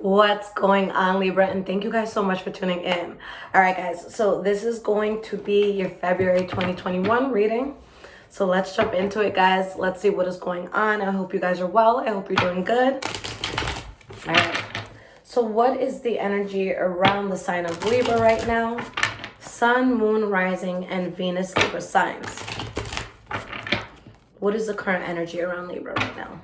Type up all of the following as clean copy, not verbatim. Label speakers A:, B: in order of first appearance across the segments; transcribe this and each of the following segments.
A: What's going on, Libra? And thank you guys so much for tuning in. All right, guys. So this is going to be your February 2021 reading. So let's jump into it, guys. Let's see what is going on. I hope you guys are well. I hope you're doing good. All right. So what is the energy around the sign of Libra right now? Sun, Moon, Rising, and Venus Libra signs. What is the current energy around Libra right now?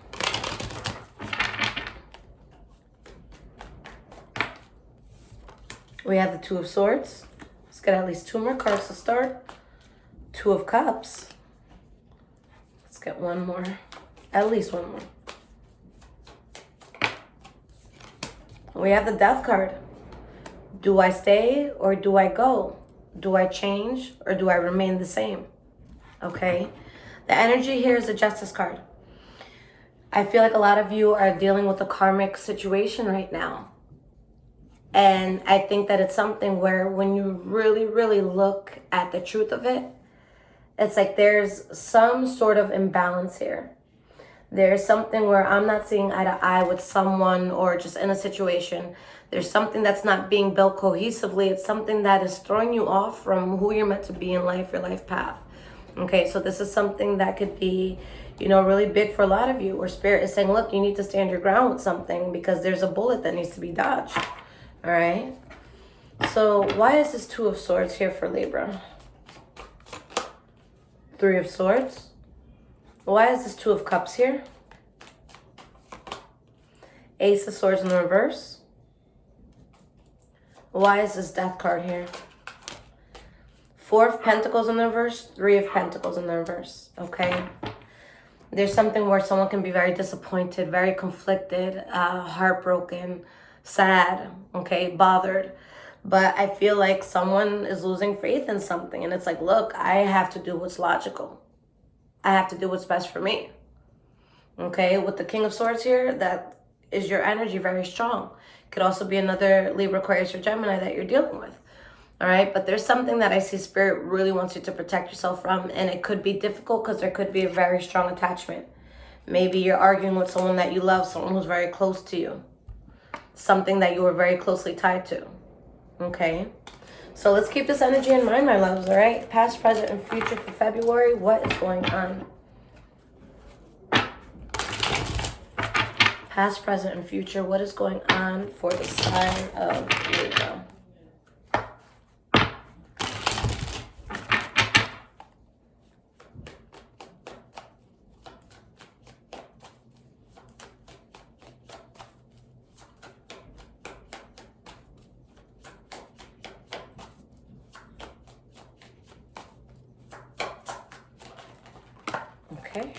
A: We have the Two of Swords. Let's get at least two more cards to start. Two of Cups. Let's get one more. At least one more. We have the Death card. Do I stay or do I go? Do I change or do I remain the same? Okay. The energy here is the Justice card. I feel like a lot of you are dealing with a karmic situation right now. And I think that it's something where when you really, really look at the truth of it, it's like there's some sort of imbalance here. There's something where I'm not seeing eye to eye with someone or just in a situation. There's something that's not being built cohesively. It's something that is throwing you off from who you're meant to be in life, your life path. Okay, so this is something that could be, really big for a lot of you, where Spirit is saying, look, you need to stand your ground with something because there's a bullet that needs to be dodged. All right. So why is this Two of Swords here for Libra? Three of Swords. Why is this Two of Cups here? Ace of Swords in the reverse. Why is this Death card here? Four of Pentacles in the reverse. Three of Pentacles in the reverse. Okay. There's something where someone can be very disappointed, very conflicted, heartbroken, sad, okay, bothered. But I feel like someone is losing faith in something. And it's like, look, I have to do what's logical. I have to do what's best for me. Okay, with the King of Swords here, that is your energy, very strong. Could also be another Libra, Aquarius, or Gemini that you're dealing with. All right, but there's something that I see Spirit really wants you to protect yourself from. And it could be difficult because there could be a very strong attachment. Maybe you're arguing with someone that you love, someone who's very close to you. Something that you were very closely tied to. Okay, so let's keep this energy in mind, my loves. All right, past, present, and future for February. What is going on? Past, present, and future. What is going on for the sign of Libra? Okay.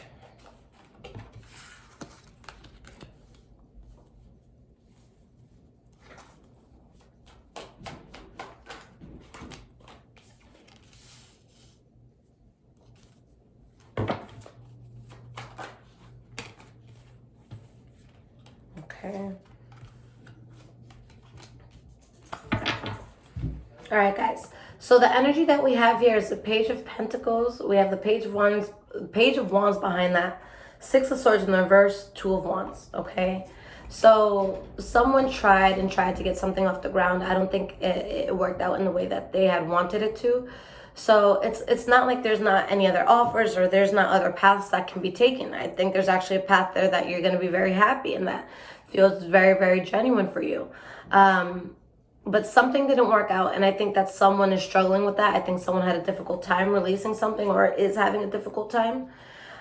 A: Okay. All right, guys. So the energy that we have here is the Page of Pentacles. We have the Page of Wands behind that. Six of Swords in the reverse, Two of Wands. Okay. So someone tried to get something off the ground. I don't think it worked out in the way that they had wanted it to. So it's not like there's not any other offers or there's not other paths that can be taken. I think there's actually a path there that you're going to be very happy and that feels very, very genuine for you. But something didn't work out, and I think that someone is struggling with that. I think someone had a difficult time releasing something or is having a difficult time.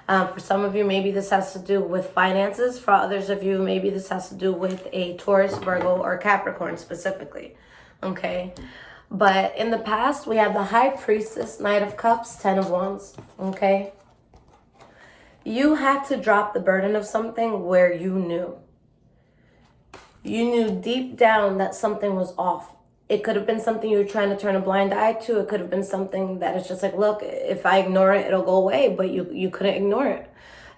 A: For some of you, maybe this has to do with finances. For others of you, maybe this has to do with a Taurus, Virgo, or Capricorn specifically. Okay? But in the past, we have the High Priestess, Knight of Cups, Ten of Wands. Okay? You had to drop the burden of something where you knew. You knew deep down that something was off. It could have been something you were trying to turn a blind eye to. It could have been something that is just like, look, if I ignore it, it'll go away. But you couldn't ignore it.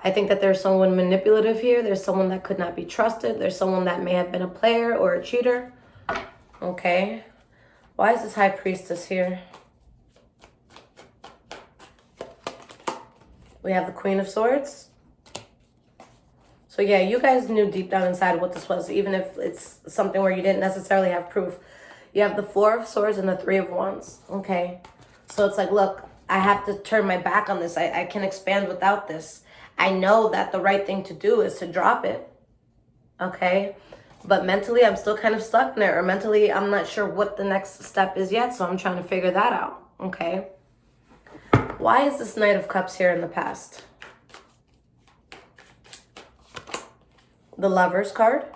A: I think that there's someone manipulative here. There's someone that could not be trusted. There's someone that may have been a player or a cheater. Okay. Why is this High Priestess here? We have the Queen of Swords. So yeah, you guys knew deep down inside what this was, even if it's something where you didn't necessarily have proof. You have the Four of Swords and the Three of Wands, okay? So it's like, look, I have to turn my back on this. I can expand without this. I know that the right thing to do is to drop it, okay? But mentally, I'm still kind of stuck in it. Or mentally, I'm not sure what the next step is yet, so I'm trying to figure that out, okay? Why is this Knight of Cups here in the past? The Lovers card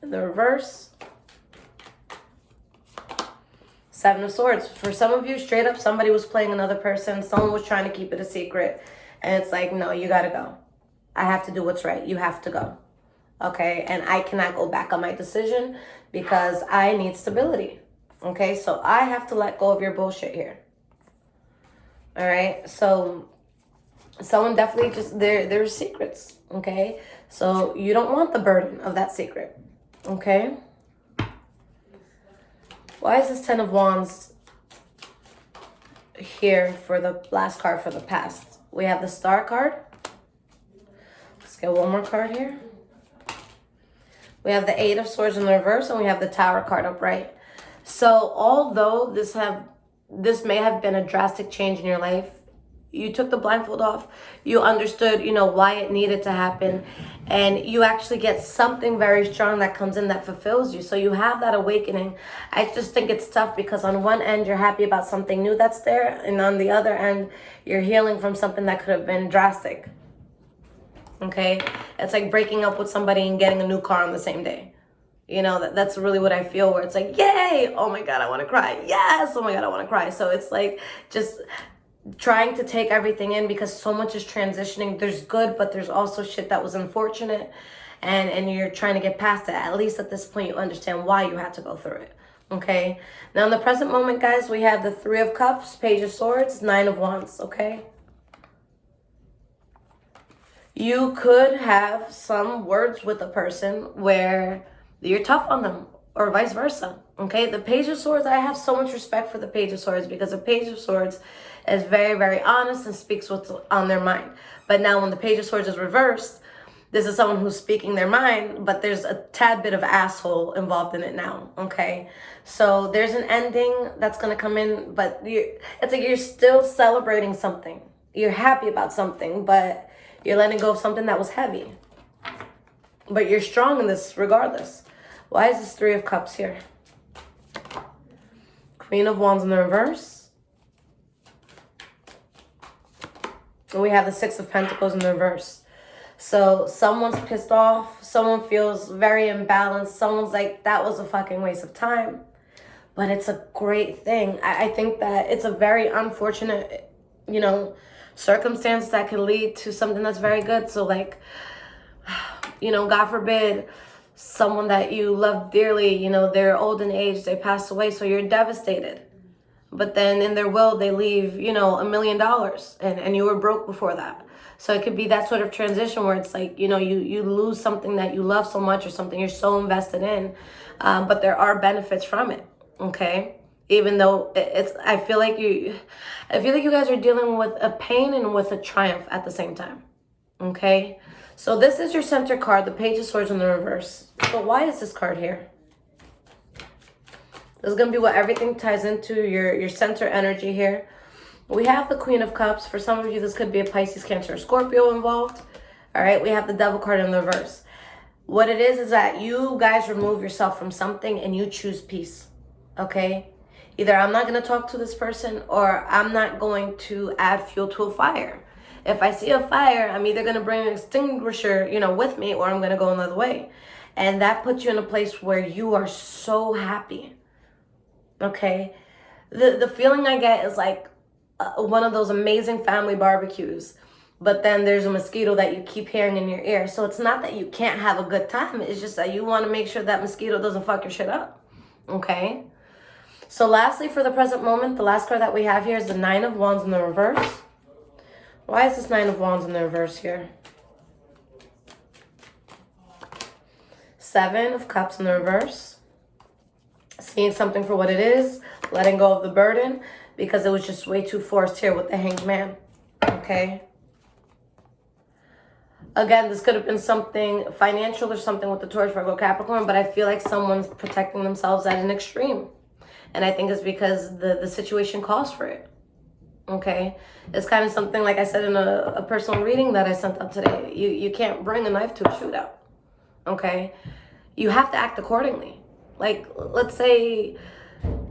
A: in the reverse. Seven of Swords. For some of you, straight up, somebody was playing another person. Someone was trying to keep it a secret. And it's like, no, you gotta go. I have to do what's right. You have to go. Okay? And I cannot go back on my decision because I need stability. Okay? So I have to let go of your bullshit here. All right? So someone definitely just, there's secrets. Okay? So you don't want the burden of that secret. Okay? Why is this Ten of Wands here for the last card for the past? We have the Star card. Let's get one more card here. We have the Eight of Swords in the reverse, and we have the Tower card upright. So although this may have been a drastic change in your life, you took the blindfold off, you understood, why it needed to happen, and you actually get something very strong that comes in that fulfills you. So you have that awakening. I just think it's tough because on one end, you're happy about something new that's there, and on the other end, you're healing from something that could have been drastic. Okay? It's like breaking up with somebody and getting a new car on the same day. That's really what I feel, where it's like, yay, oh my God, I want to cry. Yes, oh my God, I want to cry. So it's like just trying to take everything in because so much is transitioning. There's good, but there's also shit that was unfortunate, and you're trying to get past it. At least at this point, you understand why you had to go through it. Okay? Now, in the present moment, guys, we have the Three of Cups, Page of Swords, Nine of Wands, okay? You could have some words with a person where you're tough on them, or vice versa, okay? The Page of Swords, I have so much respect for the Page of Swords because the Page of Swords is very, very honest and speaks what's on their mind. But now when the Page of Swords is reversed, this is someone who's speaking their mind, but there's a tad bit of asshole involved in it now, okay? So there's an ending that's going to come in, but it's like you're still celebrating something. You're happy about something, but you're letting go of something that was heavy. But you're strong in this regardless. Why is this Three of Cups here? Queen of Wands in the reverse. And we have the Six of Pentacles in the reverse. So someone's pissed off. Someone feels very imbalanced. Someone's like, that was a fucking waste of time. But it's a great thing. I think that it's a very unfortunate, circumstance that can lead to something that's very good. So like, God forbid, someone that you love dearly, they're old in age, they pass away, so you're devastated. But then in their will, they leave, $1 million, and you were broke before that. So it could be that sort of transition where it's like, you lose something that you love so much or something you're so invested in, but there are benefits from it, okay? Even though I feel like you guys are dealing with a pain and with a triumph at the same time, okay? So this is your center card, the Page of Swords in the reverse. So why is this card here? This is going to be what everything ties into, your center energy here. We have the Queen of Cups. For some of you, this could be a Pisces, Cancer, or Scorpio involved. All right, we have the Devil card in the reverse. What it is that you guys remove yourself from something and you choose peace, okay? Either I'm not going to talk to this person or I'm not going to add fuel to a fire. If I see a fire, I'm either going to bring an extinguisher, with me, or I'm going to go another way. And that puts you in a place where you are so happy. Okay? The feeling I get is like one of those amazing family barbecues. But then there's a mosquito that you keep hearing in your ear. So it's not that you can't have a good time. It's just that you want to make sure that mosquito doesn't fuck your shit up. Okay? So lastly, for the present moment, the last card that we have here is the Nine of Wands in the reverse. Why is this Nine of Wands in the reverse here? Seven of Cups in the reverse. Seeing something for what it is. Letting go of the burden. Because it was just way too forced here with the Hanged Man. Okay? Again, this could have been something financial or something with the Taurus, Virgo, Capricorn, but I feel like someone's protecting themselves at an extreme. And I think it's because the situation calls for it. Okay? It's kind of something, like I said in a personal reading that I sent out today. You can't bring a knife to a shootout. Okay? You have to act accordingly. Like, let's say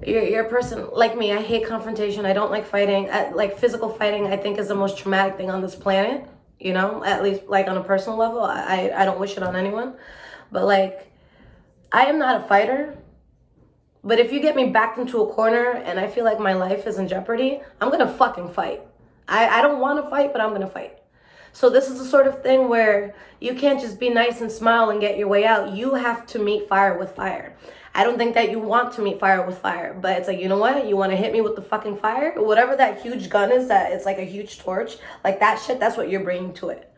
A: you're a person like me. I hate confrontation. I don't like fighting. Like, physical fighting, I think, is the most traumatic thing on this planet. You know, at least like on a personal level. I don't wish it on anyone. But like, I am not a fighter. But if you get me backed into a corner and I feel like my life is in jeopardy, I'm going to fucking fight. I don't want to fight, but I'm going to fight. So this is the sort of thing where you can't just be nice and smile and get your way out. You have to meet fire with fire. I don't think that you want to meet fire with fire, but it's like, you know what? You want to hit me with the fucking fire? Whatever that huge gun is, that it's like a huge torch, like that shit, that's what you're bringing to it.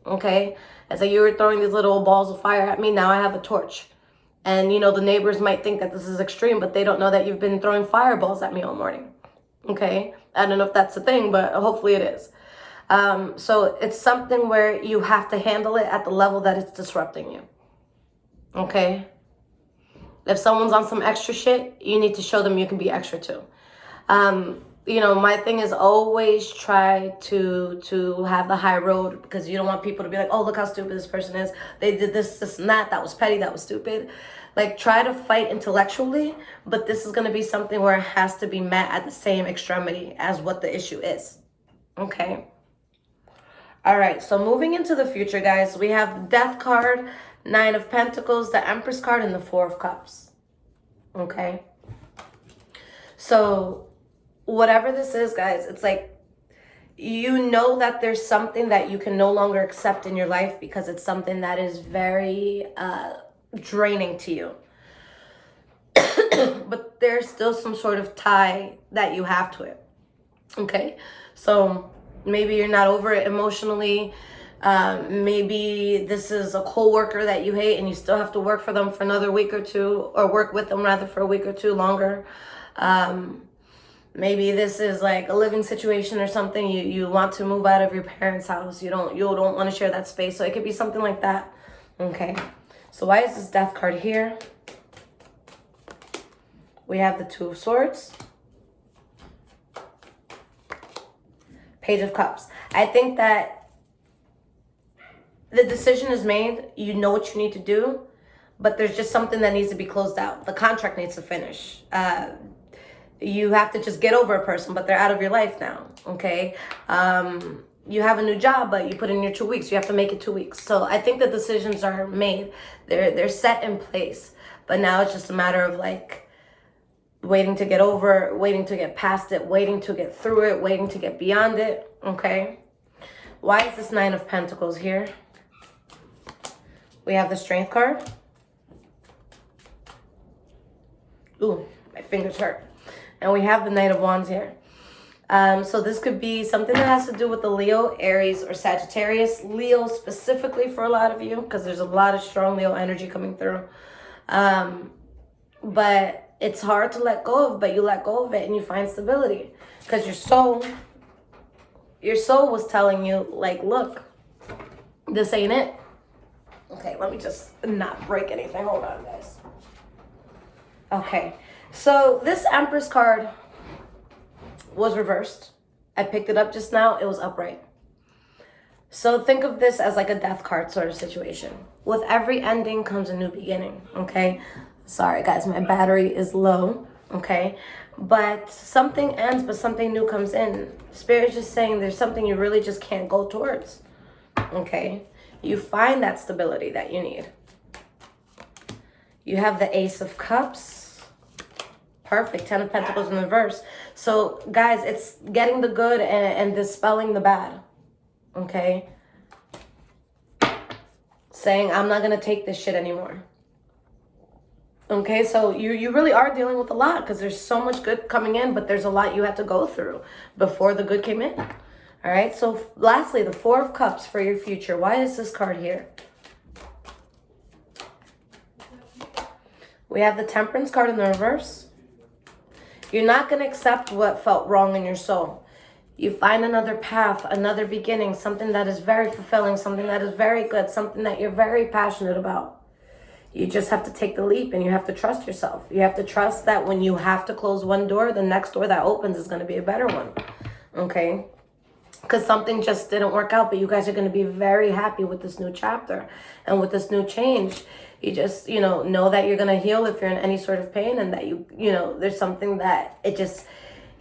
A: Okay? It's like you were throwing these little balls of fire at me, now I have a torch. And, you know, the neighbors might think that this is extreme, but they don't know that you've been throwing fireballs at me all morning. Okay? I don't know if that's a thing, but hopefully it is. So it's something where you have to handle it at the level that it's disrupting you. Okay? If someone's on some extra shit, you need to show them you can be extra too. You know, my thing is always try to have the high road, because you don't want people to be like, oh, look how stupid this person is. They did this and that. That was petty. That was stupid. Like, try to fight intellectually, but this is going to be something where it has to be met at the same extremity as what the issue is. Okay? All right, so moving into the future, guys, we have the Death card, Nine of Pentacles, the Empress card, and the Four of Cups. Okay? So whatever this is, guys, it's like you know that there's something that you can no longer accept in your life because it's something that is very draining to you. But there's still some sort of tie that you have to it. Okay? So maybe you're not over it emotionally. Maybe this is a coworker that you hate and you still have to work for them for another week or two, or work with them rather for a week or two longer. Maybe this is like a living situation or something. You want to move out of your parents' house. You don't want to share that space. So it could be something like that. Okay. So why is this Death card here? We have the Two of Swords. Page of Cups. I think that the decision is made. You know what you need to do, but there's just something that needs to be closed out. The contract needs to finish. You have to just get over a person, but they're out of your life now, okay? You have a new job, but you put in your 2 weeks. You have to make it 2 weeks. So I think the decisions are made. They're set in place. But now it's just a matter of like waiting to get over it, waiting to get past it, waiting to get through it, waiting to get beyond it, okay? Why is this Nine of Pentacles here? We have the Strength card. Ooh, my fingers hurt. And we have the Knight of Wands here. So this could be something that has to do with the Leo, Aries, or Sagittarius. Leo specifically for a lot of you, because there's a lot of strong Leo energy coming through. But it's hard to let go of, but you let go of it and you find stability. Because your soul was telling you, like, look, this ain't it. Okay, let me just not break anything. Hold on, guys. Okay, so this Empress card was reversed. I picked it up just now. It was upright. So think of this as like a death card sort of situation. With every ending comes a new beginning, okay? Sorry, guys, my battery is low, okay? But something ends, but something new comes in. Spirit's just saying there's something you really just can't go towards, okay? You find that stability that you need. You have the Ace of Cups. Perfect. 10 of Pentacles in reverse. So, guys, it's getting the good and dispelling the bad. Okay? Saying, I'm not going to take this shit anymore. Okay? So, you really are dealing with a lot because there's so much good coming in, but there's a lot you had to go through before the good came in. All right? So, lastly, the Four of Cups for your future. Why is this card here? We have the Temperance card in the reverse. You're not going to accept what felt wrong in your soul. You find another path, another beginning, something that is very fulfilling, something that is very good, something that you're very passionate about. You just have to take the leap and you have to trust yourself. You have to trust that when you have to close one door, the next door that opens is going to be a better one. Okay? Because something just didn't work out, but you guys are going to be very happy with this new chapter and with this new change. You just, know that you're going to heal if you're in any sort of pain, and that there's something that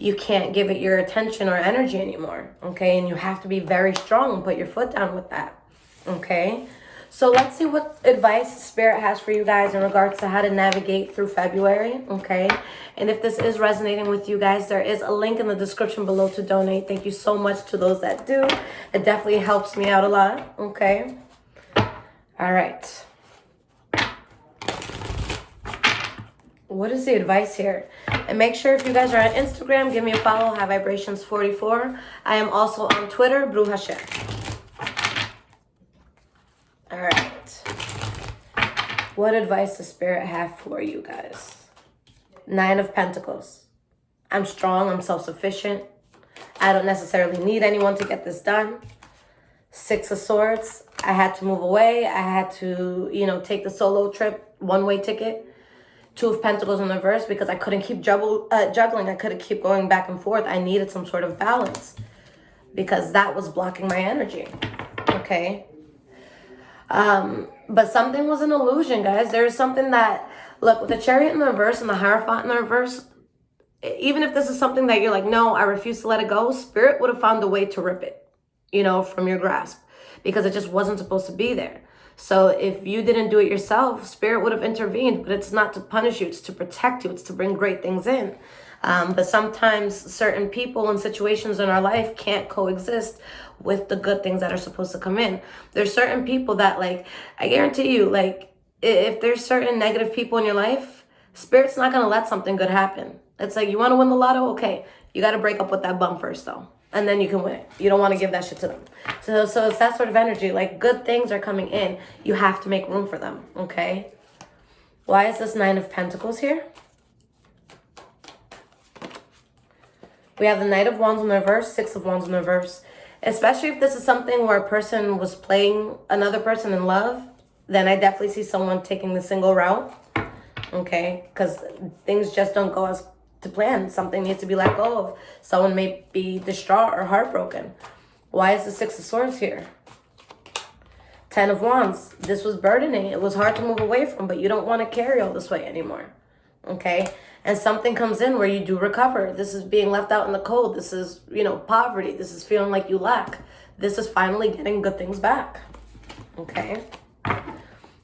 A: you can't give it your attention or energy anymore, okay? And you have to be very strong and put your foot down with that, okay? So let's see what advice Spirit has for you guys in regards to how to navigate through February, okay? And if this is resonating with you guys, there is a link in the description below to donate. Thank you so much to those that do. It definitely helps me out a lot, okay? All right. What is the advice here? And make sure if you guys are on Instagram, give me a follow, High Vibrations 44. I am also on Twitter, Bruja Share. All right. What advice does Spirit have for you guys? 9 of Pentacles. I'm strong. I'm self-sufficient. I don't necessarily need anyone to get this done. 6 of Swords. I had to move away. I had to, take the solo trip, one-way ticket. 2 of Pentacles in reverse because I couldn't keep juggling. I couldn't keep going back and forth. I needed some sort of balance because that was blocking my energy. Okay. But something was an illusion, guys. There's something that, look, with the Chariot in the reverse and the Hierophant in the reverse, even if this is something that you're like, no, I refuse to let it go, Spirit would have found a way to rip it, from your grasp, because it just wasn't supposed to be there. So if you didn't do it yourself, Spirit would have intervened, but it's not to punish you. It's to protect you. It's to bring great things in. But sometimes certain people and situations in our life can't coexist with the good things that are supposed to come in. There's certain people that, I guarantee you, if there's certain negative people in your life, Spirit's not going to let something good happen. It's like, you want to win the lotto? Okay. You got to break up with that bum first, though. And then you can win it. You don't want to give that shit to them. So it's that sort of energy. Good things are coming in. You have to make room for them, okay? Why is this 9 of Pentacles here? We have the Knight of Wands in the reverse, 6 of Wands in the reverse. Especially if this is something where a person was playing another person in love, then I definitely see someone taking the single route, okay? Because things just don't go as to plan. Something needs to be let go of. Someone may be distraught or heartbroken. Why is the 6 of Swords here? 10 of Wands. This was burdening. It was hard to move away from, but you don't want to carry all this weight anymore. Okay? And something comes in where you do recover. This is being left out in the cold. This is, poverty. This is feeling like you lack. This is finally getting good things back. Okay?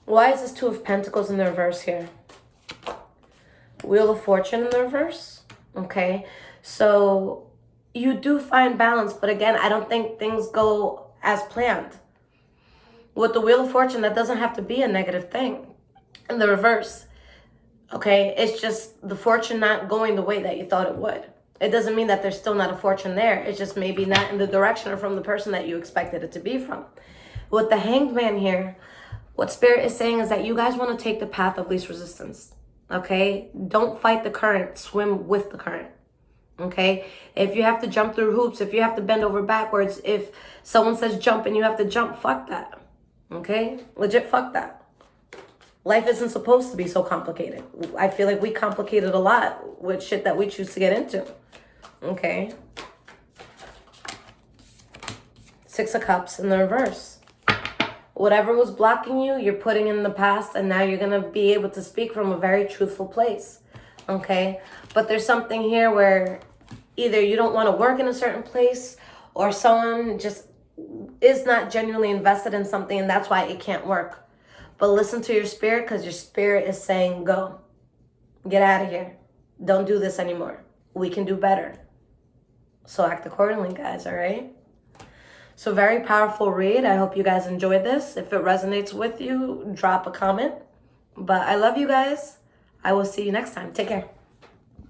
A: Why is this 2 of Pentacles in the reverse here? Wheel of Fortune in the reverse. Okay, so you do find balance, but again, I don't think things go as planned. With the Wheel of Fortune, that doesn't have to be a negative thing. In the reverse, okay, it's just the fortune not going the way that you thought it would. It doesn't mean that there's still not a fortune there. It's just maybe not in the direction or from the person that you expected it to be from. With the Hanged Man here, what Spirit is saying is that you guys want to take the path of least resistance. Okay, don't fight the current, swim with the current. Okay, if you have to jump through hoops, if you have to bend over backwards, if someone says jump and you have to jump, fuck that. Okay, legit fuck that. Life isn't supposed to be so complicated. I feel like we complicate it a lot with shit that we choose to get into. Okay, 6 of Cups in the reverse. Whatever was blocking you, you're putting in the past, and now you're going to be able to speak from a very truthful place, okay? But there's something here where either you don't want to work in a certain place, or someone just is not genuinely invested in something, and that's why it can't work. But listen to your spirit, because your spirit is saying, go. Get out of here. Don't do this anymore. We can do better. So act accordingly, guys, all right? So very powerful read. I hope you guys enjoyed this. If it resonates with you, drop a comment. But I love you guys. I will see you next time. Take care.